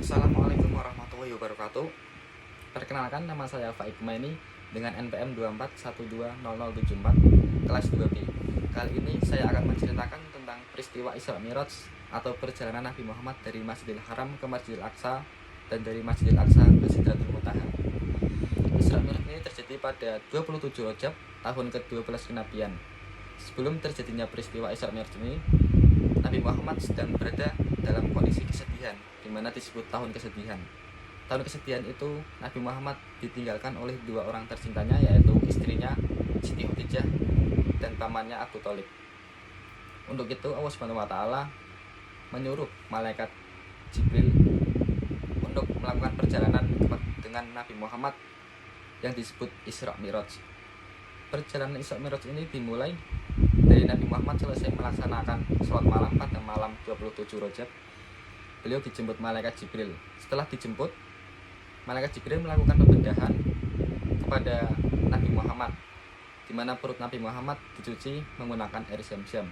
Assalamualaikum warahmatullahi wabarakatuh. Perkenalkan, nama saya Faik Maini dengan NPM 241200074 kelas 2B. Kali ini saya akan menceritakan tentang peristiwa Isra Mi'raj atau perjalanan Nabi Muhammad dari Masjidil Haram ke Masjidil Aqsa dan dari Masjidil Aqsa ke Sidratul Muntaha. Isra Mi'raj ini terjadi pada 27 Rajab tahun ke-12 kenabian. Sebelum terjadinya peristiwa Isra Mi'raj ini, Nabi Muhammad sedang berada dalam kondisi kesedihan, di mana disebut tahun kesedihan. Tahun kesedihan itu Nabi Muhammad ditinggalkan oleh dua orang tercintanya, yaitu istrinya Siti Khadijah dan pamannya Abu Thalib. Untuk itu Allah Subhanahu wa taala menyuruh malaikat Jibril untuk melakukan perjalanan dengan Nabi Muhammad yang disebut Isra Mi'raj. Perjalanan Isra Mi'raj ini dimulai dari Nabi Muhammad selesai melaksanakan sholat malam pada malam 27 Rajab. Beliau dijemput malaikat Jibril. Setelah dijemput, malaikat Jibril melakukan pembedahan kepada Nabi Muhammad, di mana perut Nabi Muhammad dicuci menggunakan air Zam-Zam.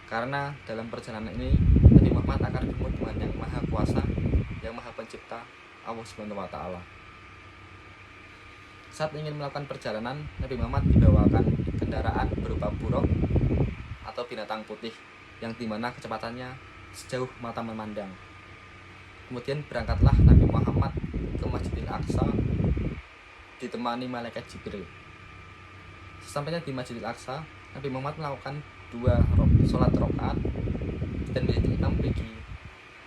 Karena dalam perjalanan ini Nabi Muhammad akan bertemu dengan Yang Maha Kuasa, Yang Maha Pencipta, Allah Subhanahu wa taala. Saat ingin melakukan perjalanan, Nabi Muhammad dibawakan kendaraan berupa buruk atau binatang putih yang dimana kecepatannya sejauh mata memandang. Kemudian berangkatlah Nabi Muhammad ke Masjidil Aqsa ditemani malaikat Jibril. Sesampainya di Masjidil Aqsa, Nabi Muhammad melakukan dua sholat rakaat dan menjadi imam bagi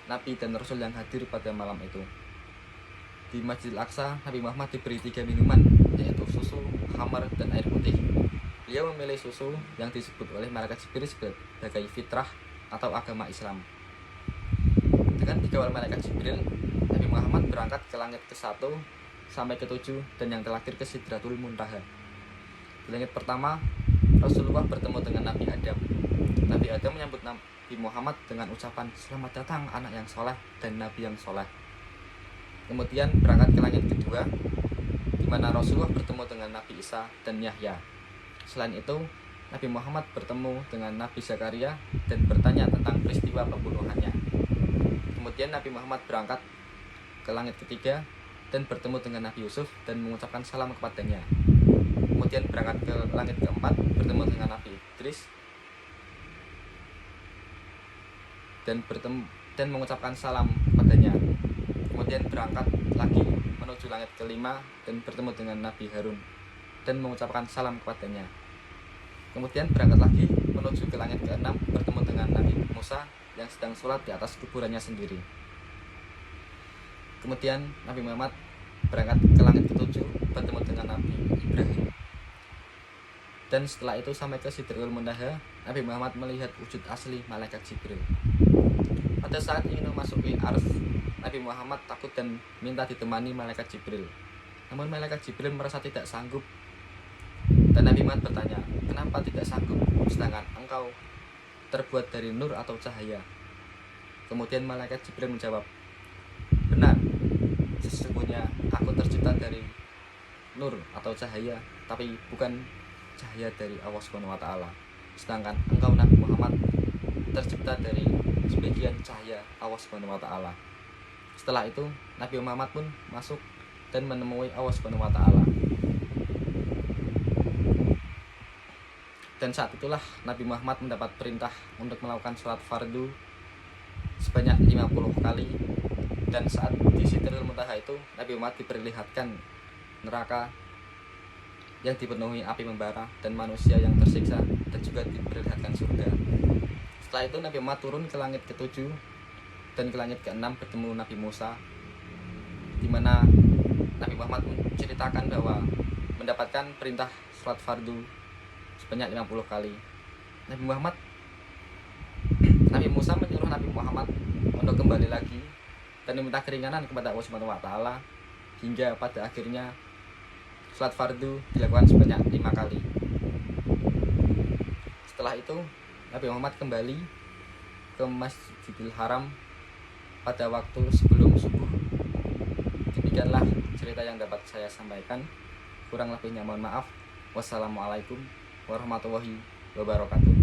Nabi dan Rasul yang hadir pada malam itu. Di Masjidil Aqsa, Nabi Muhammad diberi 3 minuman, yaitu susu, khamar, dan air putih. Beliau memilih susu yang disebut oleh malaikat Jibril sebagai fitrah atau agama Islam. Dengan dikawal malaikat Jibril, Nabi Muhammad berangkat ke langit ke-1 sampai ke-7 dan yang terakhir ke Sidratul Muntaha. Di langit pertama, Rasulullah bertemu dengan Nabi Adam. Nabi Adam menyambut Nabi Muhammad dengan ucapan "Selamat datang anak yang soleh dan Nabi yang soleh". Kemudian berangkat ke langit kedua, di mana Rasulullah bertemu dengan Nabi Isa dan Yahya. Selain itu, Nabi Muhammad bertemu dengan Nabi Zakaria dan bertanya tentang peristiwa pembunuhannya. Kemudian Nabi Muhammad berangkat ke langit ketiga dan bertemu dengan Nabi Yusuf dan mengucapkan salam kepadanya. Kemudian berangkat ke langit keempat, bertemu dengan Nabi Idris dan mengucapkan salam kepadanya. Kemudian berangkat lagi menuju langit kelima dan bertemu dengan Nabi Harun dan mengucapkan salam kepadanya. Kemudian berangkat lagi menuju ke langit ke-6, bertemu dengan Nabi Musa yang sedang sholat di atas kuburannya sendiri. Kemudian Nabi Muhammad berangkat ke langit ke-7, bertemu dengan Nabi Ibrahim. Dan setelah itu sampai ke Sidratul Muntaha, Nabi Muhammad melihat wujud asli malaikat Jibril. Pada saat ingin memasuki Arsy, Nabi Muhammad takut dan minta ditemani malaikat Jibril. Namun malaikat Jibril merasa tidak sanggup. Dan Nabi Muhammad bertanya, "Kenapa tidak sanggup, sedangkan engkau terbuat dari nur atau cahaya?" Kemudian malaikat Jibril menjawab, "Benar, sesungguhnya aku tercipta dari nur atau cahaya, tapi bukan cahaya dari Allah Subhanahu wa taala. Sedangkan engkau Nabi Muhammad tercipta dari sebagian cahaya Allah Subhanahu wa taala." Setelah itu, Nabi Muhammad pun masuk dan menemui Allah Subhanahu wa taala. Dan saat itulah Nabi Muhammad mendapat perintah untuk melakukan sholat fardu sebanyak 50 kali. Dan saat di Sidratul Muntaha itu, Nabi Muhammad diperlihatkan neraka yang dipenuhi api membara dan manusia yang tersiksa, dan juga diperlihatkan surga. Setelah itu Nabi Muhammad turun ke langit ke-7 dan ke langit ke-6 bertemu Nabi Musa, di mana Nabi Muhammad menceritakan bahwa mendapatkan perintah sholat fardu sebanyak 50 kali. Nabi Musa menyuruh Nabi Muhammad untuk kembali lagi dan meminta keringanan kepada Allah Subhanahu wa taala, hingga pada akhirnya sholat fardu dilakukan sebanyak 5 kali. Setelah itu Nabi Muhammad kembali ke Masjidil Haram pada waktu sebelum subuh. Demikianlah cerita yang dapat saya sampaikan. Kurang lebihnya mohon maaf. Wassalamualaikum warahmatullahi wabarakatuh.